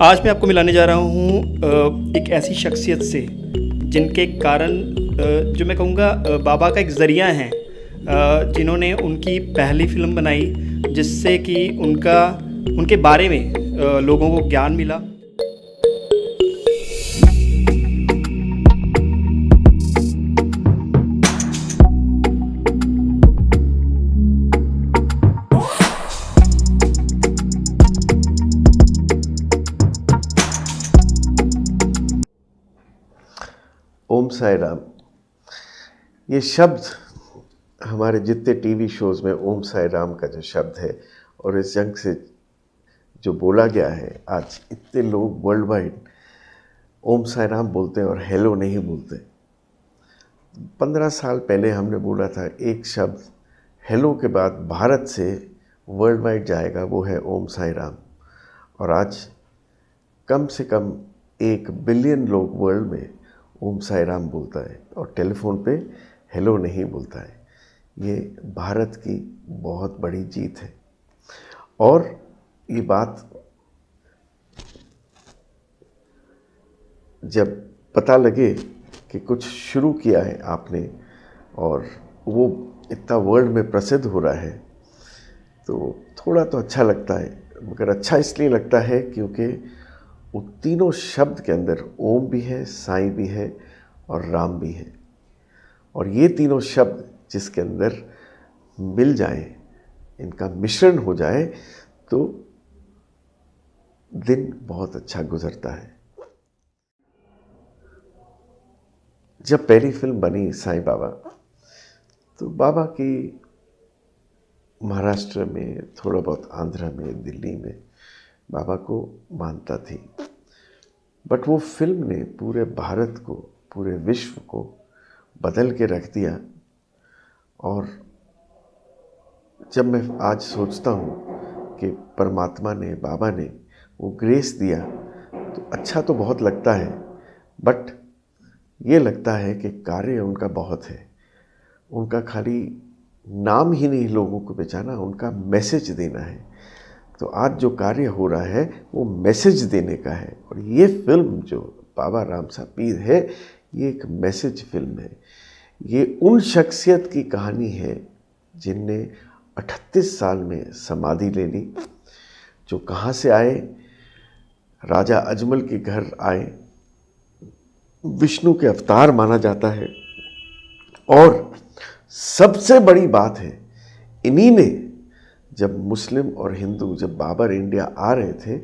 आज मैं आपको मिलाने जा रहा हूँ एक ऐसी शख्सियत से जिनके कारण जो मैं कहूँगा बाबा का एक ज़रिया हैं, जिन्होंने उनकी पहली फ़िल्म बनाई जिससे कि उनके बारे में लोगों को ज्ञान मिला। ओम साई राम। ये शब्द हमारे जितने टीवी शोज़ में ओम साई राम का जो शब्द है और इस जंग से जो बोला गया है, आज इतने लोग वर्ल्ड वाइड ओम साई राम बोलते हैं और हेलो नहीं बोलते। 15 साल पहले हमने बोला था एक शब्द हेलो के बाद भारत से वर्ल्ड वाइड जाएगा, वो है ओम साई राम। और आज कम से कम 1 बिलियन लोग वर्ल्ड में ओम साई राम बोलता है और टेलीफोन पे हेलो नहीं बोलता है। ये भारत की बहुत बड़ी जीत है। और ये बात जब पता लगे कि कुछ शुरू किया है आपने और वो इतना वर्ल्ड में प्रसिद्ध हो रहा है, तो थोड़ा तो अच्छा लगता है। मगर अच्छा इसलिए लगता है क्योंकि वो तीनों शब्द के अंदर ओम भी है, साईं भी है और राम भी है। और ये तीनों शब्द जिसके अंदर मिल जाए, इनका मिश्रण हो जाए, तो दिन बहुत अच्छा गुजरता है। जब पहली फिल्म बनी साईं बाबा, तो बाबा की महाराष्ट्र में, थोड़ा बहुत आंध्र में, दिल्ली में बाबा को मानता थी। बट वो फिल्म ने पूरे भारत को, पूरे विश्व को बदल के रख दिया। और जब मैं आज सोचता हूँ कि परमात्मा ने, बाबा ने वो ग्रेस दिया, तो अच्छा तो बहुत लगता है। बट ये लगता है कि कार्य उनका बहुत है। उनका खाली नाम ही नहीं लोगों को बचाना, उनका मैसेज देना है। तो आज जो कार्य हो रहा है वो मैसेज देने का है। और ये फिल्म जो बाबा राम सा पीर है, ये एक मैसेज फिल्म है। ये उन शख्सियत की कहानी है जिनने 38 साल में समाधि ले ली, जो कहाँ से आए, राजा अजमल के घर आए, विष्णु के अवतार माना जाता है। और सबसे बड़ी बात है, इन्हीं ने, जब मुस्लिम और हिंदू जब बाबर इंडिया आ रहे थे,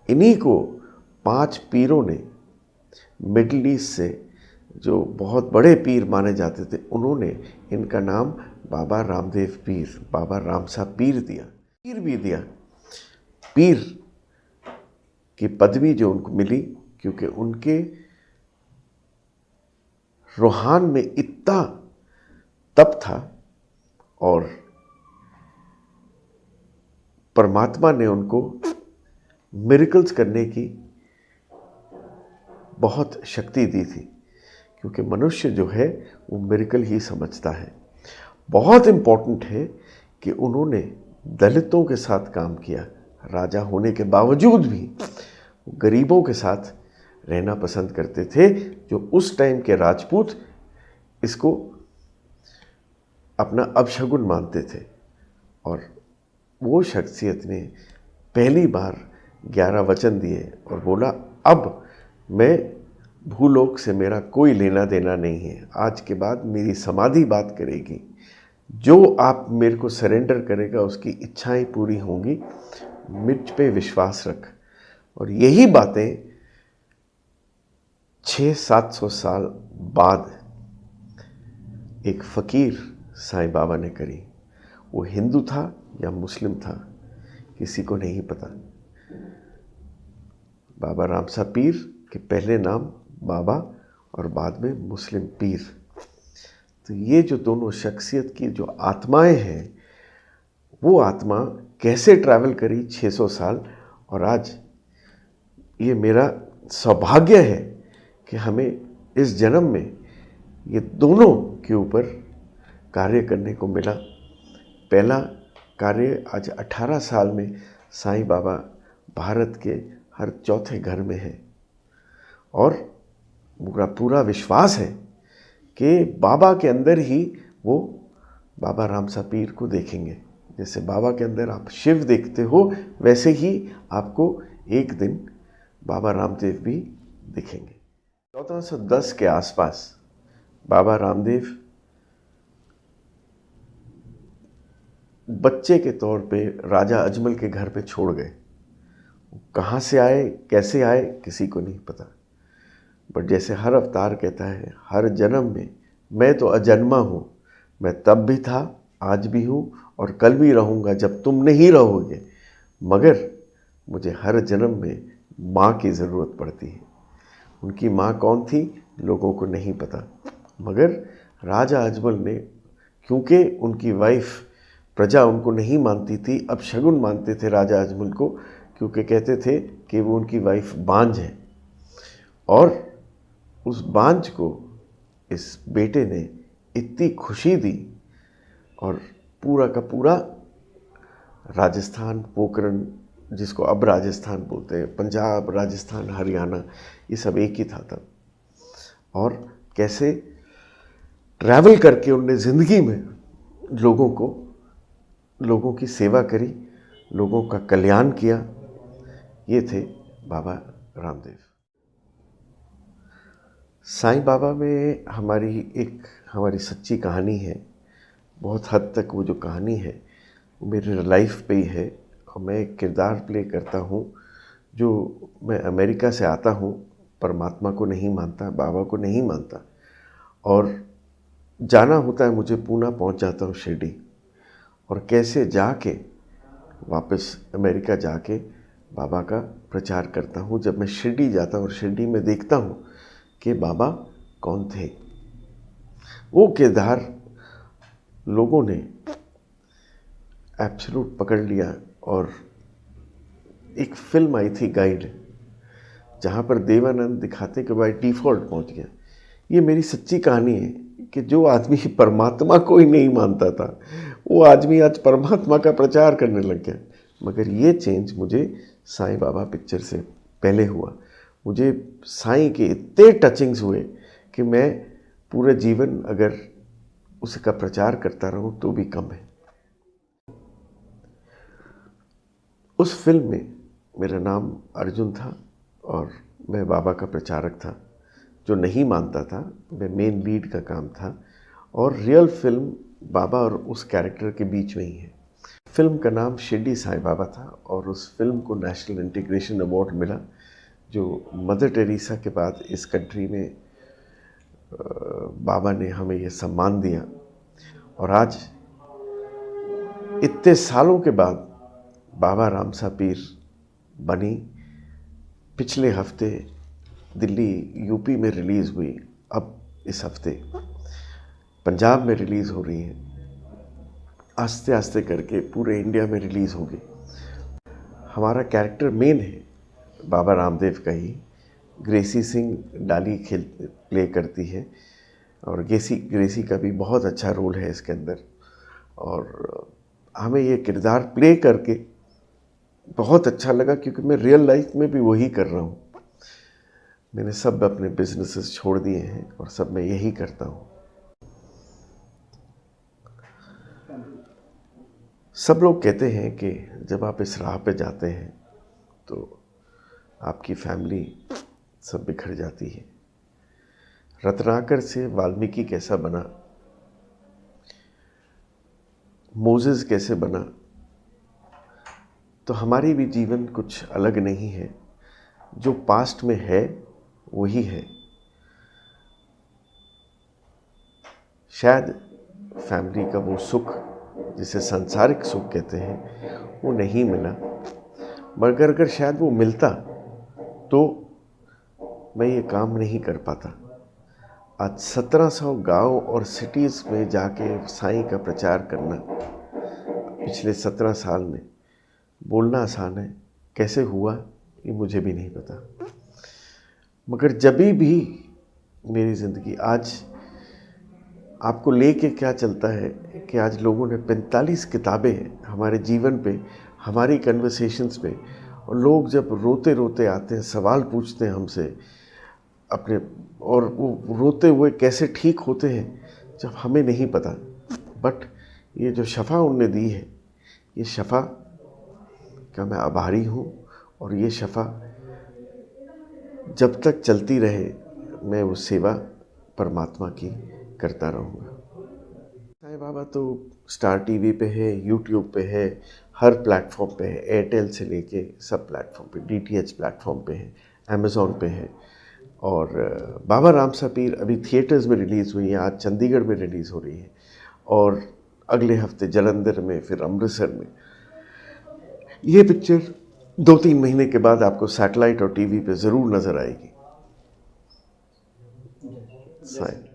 इन्हीं को 5 पीरों ने मिडिल ईस्ट से, जो बहुत बड़े पीर माने जाते थे, उन्होंने इनका नाम बाबा रामदेव पीर, बाबा रामसा पीर दिया। पीर भी दिया, पीर की पदवी जो उनको मिली, क्योंकि उनके रूहान में इतना तप था और परमात्मा ने उनको मिरेकल्स करने की बहुत शक्ति दी थी। क्योंकि मनुष्य जो है वो मिरेकल ही समझता है। बहुत इम्पोर्टेंट है कि उन्होंने दलितों के साथ काम किया। राजा होने के बावजूद भी गरीबों के साथ रहना पसंद करते थे, जो उस टाइम के राजपूत इसको अपना अपशगुन मानते थे। और वो शख्सियत ने पहली बार 11 वचन दिए और बोला, अब मैं भूलोक से मेरा कोई लेना देना नहीं है। आज के बाद मेरी समाधि बात करेगी। जो आप मेरे को सरेंडर करेगा उसकी इच्छाएं पूरी होंगी, मुझ पे विश्वास रख। और यही बातें 600-700 साल बाद एक फ़कीर साईं बाबा ने करी। वो हिंदू था या मुस्लिम था, किसी को नहीं पता। बाबा रामसा पीर के पहले नाम बाबा और बाद में मुस्लिम पीर। तो ये जो दोनों शख्सियत की जो आत्माएं हैं, वो आत्मा कैसे ट्रैवल करी 600 साल। और आज ये मेरा सौभाग्य है कि हमें इस जन्म में ये दोनों के ऊपर कार्य करने को मिला। पहला कार्य आज 18 साल में साईं बाबा भारत के हर चौथे घर में है। और मेरा पूरा विश्वास है कि बाबा के अंदर ही वो बाबा रामसा पीर को देखेंगे। जैसे बाबा के अंदर आप शिव देखते हो, वैसे ही आपको एक दिन बाबा रामदेव भी दिखेंगे। 1410 के आसपास बाबा रामदेव बच्चे के तौर पे राजा अजमल के घर पे छोड़ गए। कहाँ से आए, कैसे आए, किसी को नहीं पता। बट जैसे हर अवतार कहता है, हर जन्म में मैं तो अजन्मा हूँ, मैं तब भी था, आज भी हूँ और कल भी रहूँगा जब तुम नहीं रहोगे। मगर मुझे हर जन्म में माँ की ज़रूरत पड़ती है। उनकी माँ कौन थी लोगों को नहीं पता, मगर राजा अजमल ने, क्योंकि उनकी वाइफ प्रजा उनको नहीं मानती थी, अब शगुन मानते थे राजा अजमल को, क्योंकि कहते थे कि वो उनकी वाइफ बांझ है। और उस बांझ को इस बेटे ने इतनी खुशी दी और पूरा का पूरा राजस्थान, पोखरण, जिसको अब राजस्थान बोलते हैं, पंजाब, राजस्थान, हरियाणा, ये सब एक ही था तब। और कैसे ट्रैवल करके उनने ज़िंदगी में लोगों की सेवा करी, लोगों का कल्याण किया। ये थे बाबा रामदेव। साईं बाबा में हमारी सच्ची कहानी है। बहुत हद तक वो जो कहानी है वो मेरे लाइफ पे ही है। और मैं एक किरदार प्ले करता हूँ जो मैं अमेरिका से आता हूँ, परमात्मा को नहीं मानता, बाबा को नहीं मानता, और जाना होता है मुझे, पूना पहुँच जाता हूँ शिरडी, और कैसे जाके वापस अमेरिका जाके बाबा का प्रचार करता हूँ। जब मैं शिरडी जाता हूँ और शिरडी में देखता हूँ कि बाबा कौन थे, वो किरदार लोगों ने एब्सोल्यूट पकड़ लिया। और एक फिल्म आई थी गाइड, जहाँ पर देवानंद दिखाते कि भाई डिफ़ॉल्ट पहुँच गया। ये मेरी सच्ची कहानी है कि जो आदमी परमात्मा को ही नहीं मानता था, वो आदमी आज परमात्मा का प्रचार करने लग गया। मगर ये चेंज मुझे साईं बाबा पिक्चर से पहले हुआ। मुझे साईं के इतने टचिंग्स हुए कि मैं पूरे जीवन अगर उसका प्रचार करता रहूं तो भी कम है। उस फिल्म में मेरा नाम अर्जुन था और मैं बाबा का प्रचारक था, जो नहीं मानता था। मैं मेन लीड का काम था और रियल फिल्म बाबा और उस कैरेक्टर के बीच में ही है। फिल्म का नाम शिरडी साईं बाबा था और उस फिल्म को नेशनल इंटीग्रेशन अवार्ड मिला, जो मदर टेरेसा के बाद इस कंट्री में बाबा ने हमें ये सम्मान दिया। और आज इतने सालों के बाद बाबा रामसा पीर बनी। पिछले हफ्ते दिल्ली यूपी में रिलीज़ हुई, अब इस हफ्ते पंजाब में रिलीज़ हो रही है। आस्ते आस्ते करके पूरे इंडिया में रिलीज़ होगी। हमारा कैरेक्टर मेन है बाबा रामदेव का ही। ग्रेसी सिंह डाली प्ले करती है और ग्रेसी का भी बहुत अच्छा रोल है इसके अंदर। और हमें ये किरदार प्ले करके बहुत अच्छा लगा, क्योंकि मैं रियल लाइफ में भी वही कर रहा हूँ। मैंने सब अपने बिजनेसेस छोड़ दिए हैं और सब मैं यही करता हूँ। सब लोग कहते हैं कि जब आप इस राह पे जाते हैं तो आपकी फैमिली सब बिखर जाती है। रत्नाकर से वाल्मीकि कैसा बना, मोसेस कैसे बना, तो हमारी भी जीवन कुछ अलग नहीं है। जो पास्ट में है वही है। शायद फैमिली का वो सुख, जिसे सांसारिक सुख कहते हैं, वो नहीं मिला, मगर अगर शायद वो मिलता तो मैं ये काम नहीं कर पाता। आज 1700 गांव और सिटीज़ में जाके साईं का प्रचार करना, पिछले 17 साल में बोलना आसान है, कैसे हुआ ये मुझे भी नहीं पता। मगर जब भी मेरी ज़िंदगी आज आपको लेके क्या चलता है कि आज लोगों ने 45 किताबें हमारे जीवन पे, हमारी कन्वर्सेशंस पे और लोग जब रोते रोते आते हैं, सवाल पूछते हैं हमसे अपने, और वो रोते हुए कैसे ठीक होते हैं जब हमें नहीं पता, बट ये जो शफ़ा उनने दी है, ये शफ़ा का मैं आभारी हूँ। और ये शफ़ा जब तक चलती रहे मैं वो सेवा परमात्मा की करता रहूँगा। साईं बाबा तो स्टार टीवी पे है, यूट्यूब पे है, हर प्लेटफॉर्म पे है, एयरटेल से लेके सब प्लेटफॉर्म पे, डीटीएच प्लेटफॉर्म पे है, अमेज़ॉन पे है। और बाबा रामसा पीर अभी थिएटर्स में रिलीज़ हुई है, आज चंडीगढ़ में रिलीज़ हो रही है और अगले हफ्ते जालंधर में, फिर अमृतसर में। ये पिक्चर 2-3 महीने के बाद आपको सैटेलाइट और टीवी पे ज़रूर नज़र आएगी। साईं।